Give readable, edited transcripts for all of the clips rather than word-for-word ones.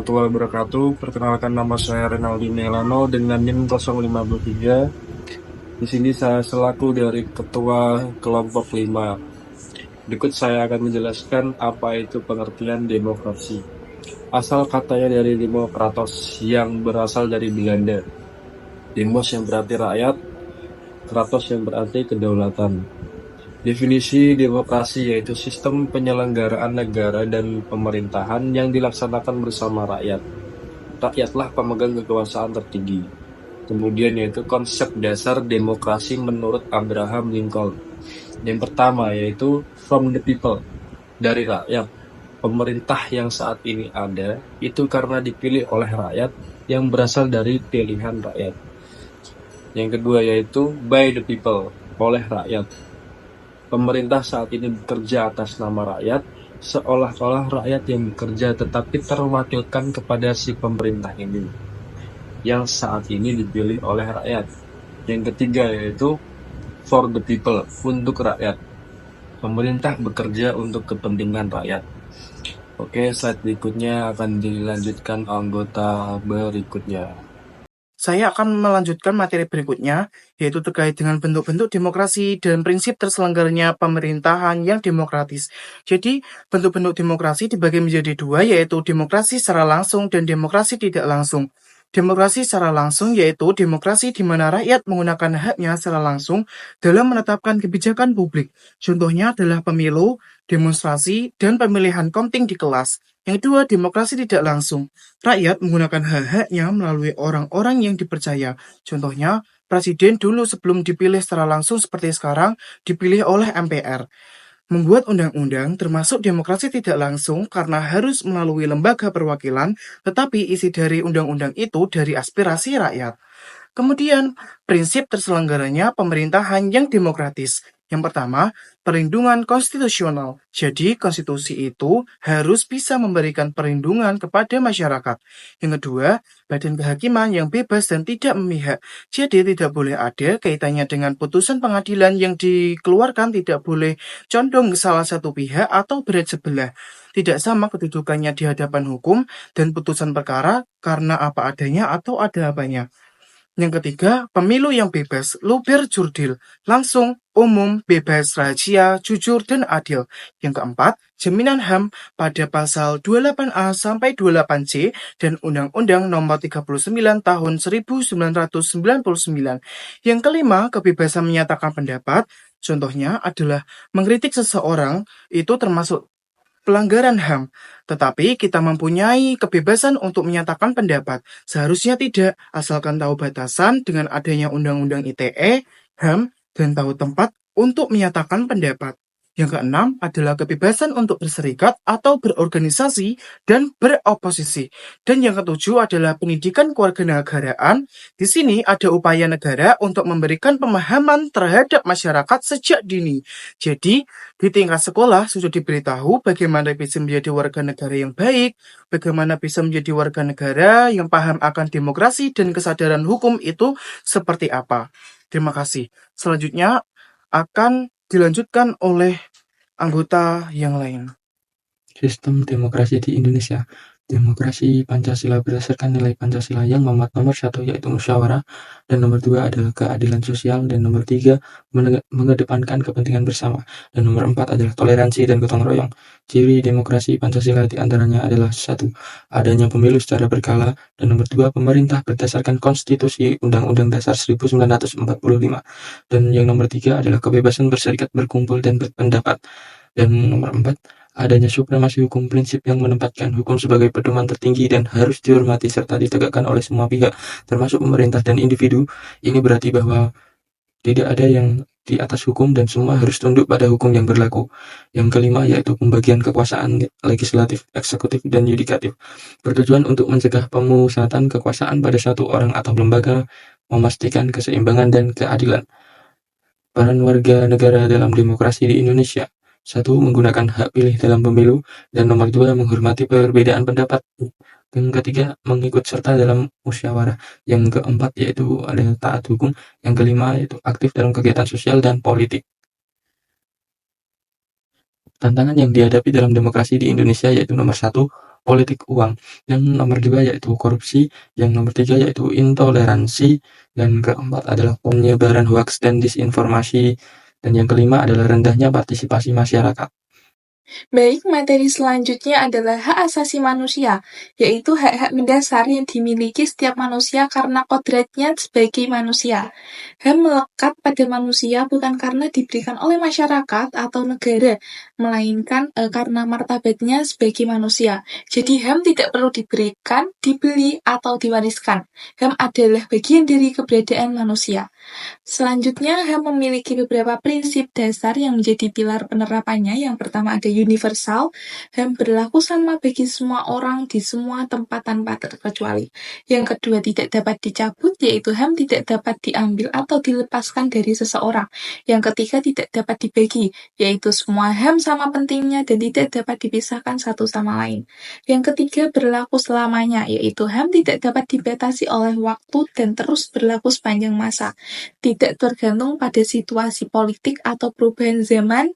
warahmatullahi wabarakatuh. Perkenalkan, nama saya Renaldi Melano dengan NIM 053. Di sini saya selaku dari Ketua Kelompok 5. Berikut saya akan menjelaskan apa itu pengertian demokrasi. Asal katanya dari demokratos yang berasal dari Belanda. Demos yang berarti rakyat, kratos yang berarti kedaulatan. Definisi demokrasi yaitu sistem penyelenggaraan negara dan pemerintahan yang dilaksanakan bersama rakyat. Rakyatlah pemegang kekuasaan tertinggi. Kemudian yaitu konsep dasar demokrasi menurut Abraham Lincoln. Yang pertama yaitu from the people, dari rakyat. Pemerintah yang saat ini ada itu karena dipilih oleh rakyat yang berasal dari pilihan rakyat. Yang kedua yaitu by the people, oleh rakyat. Pemerintah saat ini bekerja atas nama rakyat, seolah-olah rakyat yang bekerja tetapi terwakilkan kepada si pemerintah ini, yang saat ini dipilih oleh rakyat. Yang ketiga yaitu for the people, untuk rakyat. Pemerintah bekerja untuk kepentingan rakyat. Oke, slide berikutnya akan dilanjutkan anggota berikutnya. Saya akan melanjutkan materi berikutnya, yaitu terkait dengan bentuk-bentuk demokrasi dan prinsip terselenggaranya pemerintahan yang demokratis. Jadi, bentuk-bentuk demokrasi dibagi menjadi dua, yaitu demokrasi secara langsung dan demokrasi tidak langsung. Demokrasi secara langsung yaitu demokrasi di mana rakyat menggunakan haknya secara langsung dalam menetapkan kebijakan publik. Contohnya adalah pemilu, demonstrasi, dan pemilihan komting di kelas. Yang kedua, demokrasi tidak langsung. Rakyat menggunakan hak-haknya melalui orang-orang yang dipercaya. Contohnya, presiden dulu sebelum dipilih secara langsung seperti sekarang, dipilih oleh MPR. Membuat undang-undang termasuk demokrasi tidak langsung karena harus melalui lembaga perwakilan, tetapi isi dari undang-undang itu dari aspirasi rakyat. Kemudian, prinsip terselenggaranya pemerintahan yang demokratis. Yang pertama, perlindungan konstitusional. Jadi, konstitusi itu harus bisa memberikan perlindungan kepada masyarakat. Yang kedua, badan kehakiman yang bebas dan tidak memihak. Jadi, tidak boleh ada kaitannya dengan putusan pengadilan yang dikeluarkan, tidak boleh condong ke salah satu pihak atau berat sebelah. Tidak sama kedudukannya di hadapan hukum dan putusan perkara karena apa adanya atau ada apanya. Yang ketiga, pemilu yang bebas, luber jurdil, langsung, umum, bebas, rahasia, jujur, dan adil. Yang keempat, jaminan HAM pada pasal 28A sampai 28C dan Undang-Undang Nomor 39 Tahun 1999. Yang kelima, kebebasan menyatakan pendapat. Contohnya adalah mengkritik seseorang, itu termasuk pelanggaran HAM, tetapi kita mempunyai kebebasan untuk menyatakan pendapat. Seharusnya tidak, asalkan tahu batasan dengan adanya Undang-Undang ITE, HAM, dan tahu tempat untuk menyatakan pendapat. Yang keenam adalah kebebasan untuk berserikat atau berorganisasi dan beroposisi. Dan yang ketujuh adalah pendidikan kewarganegaraan. Di sini ada upaya negara untuk memberikan pemahaman terhadap masyarakat sejak dini. Jadi, di tingkat sekolah sudah diberitahu bagaimana bisa menjadi warga negara yang baik, bagaimana bisa menjadi warga negara yang paham akan demokrasi dan kesadaran hukum itu seperti apa. Terima kasih. Selanjutnya akan dilanjutkan oleh anggota yang lain. Sistem demokrasi di Indonesia. Demokrasi Pancasila berdasarkan nilai Pancasila yang memuat nomor 1 yaitu musyawarah, dan nomor 2 adalah keadilan sosial, dan nomor 3 mengedepankan kepentingan bersama, dan nomor 4 adalah toleransi dan gotong royong. Ciri demokrasi Pancasila diantaranya adalah 1. Adanya pemilu secara berkala, dan nomor 2 pemerintah berdasarkan konstitusi Undang-Undang Dasar 1945, dan yang nomor 3 adalah kebebasan berserikat, berkumpul, dan berpendapat, dan nomor 4 adanya supremasi hukum, prinsip yang menempatkan hukum sebagai pedoman tertinggi dan harus dihormati serta ditegakkan oleh semua pihak, termasuk pemerintah dan individu. Ini berarti bahwa tidak ada yang di atas hukum dan semua harus tunduk pada hukum yang berlaku. Yang kelima yaitu pembagian kekuasaan legislatif, eksekutif, dan yudikatif. Bertujuan untuk mencegah pemusatan kekuasaan pada satu orang atau lembaga, memastikan keseimbangan dan keadilan. Peran warga negara dalam demokrasi di Indonesia. 1. Menggunakan hak pilih dalam pemilu, dan nomor 2 menghormati perbedaan pendapat. Yang ketiga, mengikut serta dalam musyawarah. Yang keempat yaitu ada taat hukum. Yang kelima yaitu aktif dalam kegiatan sosial dan politik. Tantangan yang dihadapi dalam demokrasi di Indonesia yaitu nomor 1, politik uang. Yang nomor 2 yaitu korupsi, yang nomor 3 yaitu intoleransi, dan keempat adalah penyebaran hoaks dan disinformasi, dan yang kelima adalah rendahnya partisipasi masyarakat. Baik, materi selanjutnya adalah hak asasi manusia, yaitu hak-hak mendasar yang dimiliki setiap manusia karena kodratnya sebagai manusia. HAM melekat pada manusia bukan karena diberikan oleh masyarakat atau negara, melainkan karena martabatnya sebagai manusia. Jadi HAM tidak perlu diberikan, dibeli, atau diwariskan. HAM adalah bagian dari keberadaan manusia. Selanjutnya, HAM memiliki beberapa prinsip dasar yang menjadi pilar penerapannya. Yang pertama ada universal, HAM berlaku sama bagi semua orang di semua tempat tanpa terkecuali. Yang kedua tidak dapat dicabut, yaitu HAM tidak dapat diambil atau dilepaskan dari seseorang. Yang ketiga tidak dapat dibagi, yaitu semua HAM sama pentingnya dan tidak dapat dipisahkan satu sama lain. Yang ketiga berlaku selamanya, yaitu HAM tidak dapat dibatasi oleh waktu dan terus berlaku sepanjang masa. Tidak tergantung pada situasi politik atau perubahan zaman.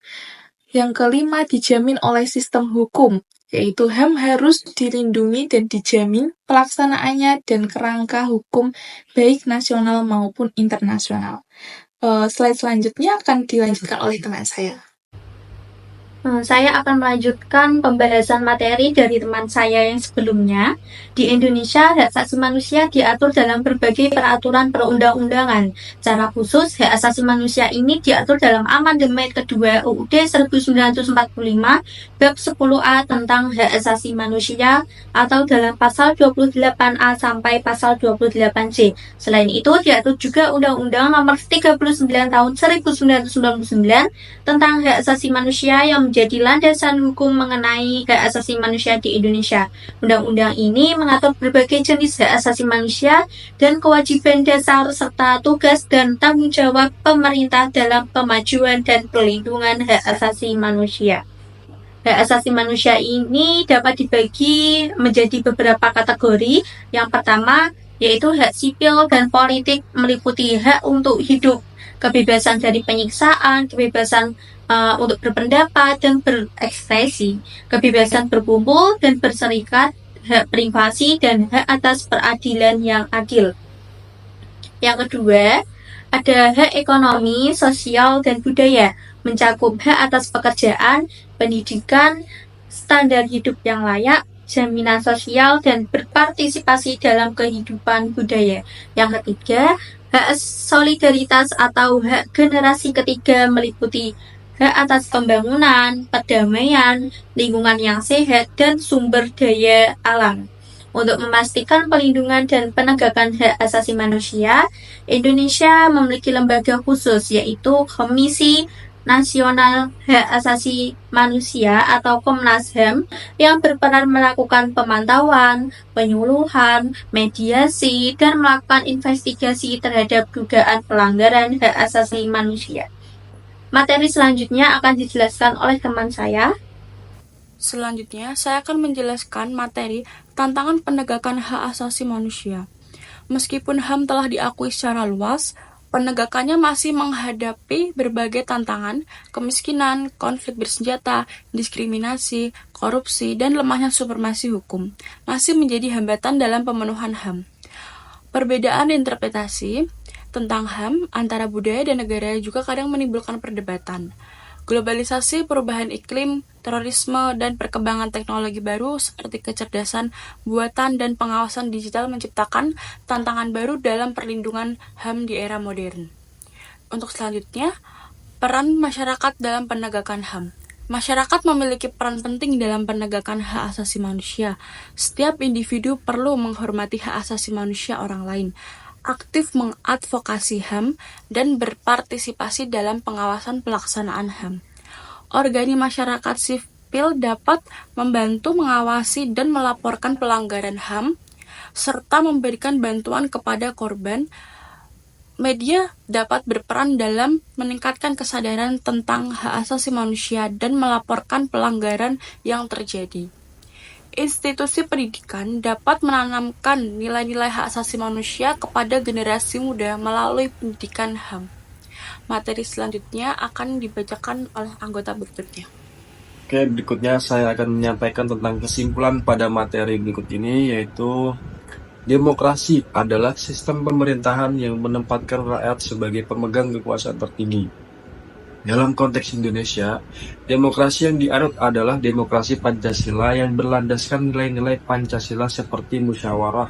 Yang kelima dijamin oleh sistem hukum, yaitu HAM harus dilindungi dan dijamin pelaksanaannya dan kerangka hukum baik nasional maupun internasional. Slide selanjutnya akan dilanjutkan oleh teman saya. Saya akan melanjutkan pembahasan materi dari teman saya yang sebelumnya. Di Indonesia, hak asasi manusia diatur dalam berbagai peraturan perundang-undangan. Secara khusus, hak asasi manusia ini diatur dalam amandemen kedua UUD 1945 bab 10A tentang hak asasi manusia atau dalam pasal 28A sampai pasal 28C. Selain itu, diatur juga Undang-Undang Nomor 39 Tahun 1999 tentang hak asasi manusia yang menjadi landasan hukum mengenai hak asasi manusia di Indonesia. Undang-undang ini mengatur berbagai jenis hak asasi manusia dan kewajiban dasar serta tugas dan tanggung jawab pemerintah dalam pemajuan dan perlindungan hak asasi manusia. Hak asasi manusia ini dapat dibagi menjadi beberapa kategori. Yang pertama yaitu hak sipil dan politik, meliputi hak untuk hidup, kebebasan dari penyiksaan, kebebasan untuk berpendapat dan berekspresi, kebebasan berkumpul dan berserikat, hak privasi, dan hak atas peradilan yang adil. Yang kedua, ada hak ekonomi, sosial, dan budaya, mencakup hak atas pekerjaan, pendidikan, standar hidup yang layak, jaminan sosial, dan berpartisipasi dalam kehidupan budaya. Yang ketiga, hak solidaritas atau hak generasi ketiga, meliputi hak atas pembangunan, perdamaian, lingkungan yang sehat, dan sumber daya alam. Untuk memastikan pelindungan dan penegakan hak asasi manusia, Indonesia memiliki lembaga khusus, yaitu Komisi Nasional Hak Asasi Manusia atau Komnas HAM, yang berperan melakukan pemantauan, penyuluhan, mediasi, dan melakukan investigasi terhadap dugaan pelanggaran hak asasi manusia. Materi selanjutnya akan dijelaskan oleh teman saya. Selanjutnya, saya akan menjelaskan materi tantangan penegakan hak asasi manusia. Meskipun HAM telah diakui secara luas, penegakannya masih menghadapi berbagai tantangan, kemiskinan, konflik bersenjata, diskriminasi, korupsi, dan lemahnya supremasi hukum masih menjadi hambatan dalam pemenuhan HAM. Perbedaan interpretasi tentang HAM antara budaya dan negara juga kadang menimbulkan perdebatan. Globalisasi, perubahan iklim, terorisme, dan perkembangan teknologi baru seperti kecerdasan buatan dan pengawasan digital menciptakan tantangan baru dalam perlindungan HAM di era modern. Untuk selanjutnya, peran masyarakat dalam penegakan HAM. Masyarakat memiliki peran penting dalam penegakan hak asasi manusia. Setiap individu perlu menghormati hak asasi manusia orang lain, aktif mengadvokasi HAM, dan berpartisipasi dalam pengawasan pelaksanaan HAM. Organisasi masyarakat sipil dapat membantu mengawasi dan melaporkan pelanggaran HAM, serta memberikan bantuan kepada korban. Media dapat berperan dalam meningkatkan kesadaran tentang hak asasi manusia dan melaporkan pelanggaran yang terjadi. Institusi pendidikan dapat menanamkan nilai-nilai hak asasi manusia kepada generasi muda melalui pendidikan HAM. Materi selanjutnya akan dibacakan oleh anggota berikutnya. Oke, berikutnya saya akan menyampaikan tentang kesimpulan pada materi berikut ini, yaitu demokrasi adalah sistem pemerintahan yang menempatkan rakyat sebagai pemegang kekuasaan tertinggi. Dalam konteks Indonesia, demokrasi yang dianut adalah demokrasi Pancasila yang berlandaskan nilai-nilai Pancasila seperti musyawarah,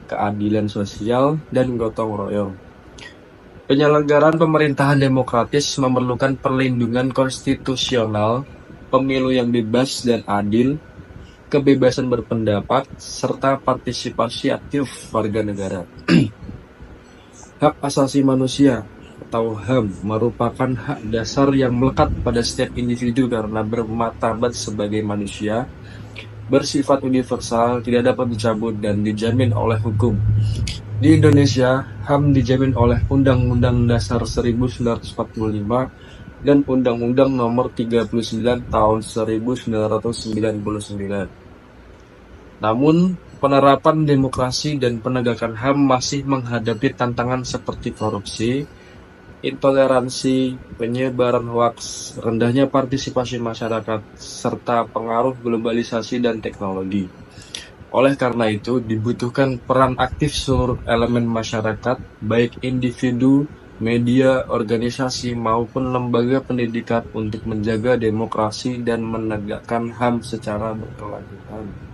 keadilan sosial, dan gotong royong. Penyelenggaraan pemerintahan demokratis memerlukan perlindungan konstitusional, pemilu yang bebas dan adil, kebebasan berpendapat, serta partisipasi aktif warga negara. Hak asasi manusia atau HAM merupakan hak dasar yang melekat pada setiap individu karena bermartabat sebagai manusia, bersifat universal, tidak dapat dicabut, dan dijamin oleh hukum. Di Indonesia, HAM dijamin oleh Undang-Undang Dasar 1945 dan Undang-Undang Nomor 39 Tahun 1999. Namun, penerapan demokrasi dan penegakan HAM masih menghadapi tantangan seperti korupsi, intoleransi, penyebaran hoaks, rendahnya partisipasi masyarakat, serta pengaruh globalisasi dan teknologi. Oleh karena itu, dibutuhkan peran aktif seluruh elemen masyarakat, baik individu, media, organisasi, maupun lembaga pendidikan untuk menjaga demokrasi dan menegakkan HAM secara berkelanjutan.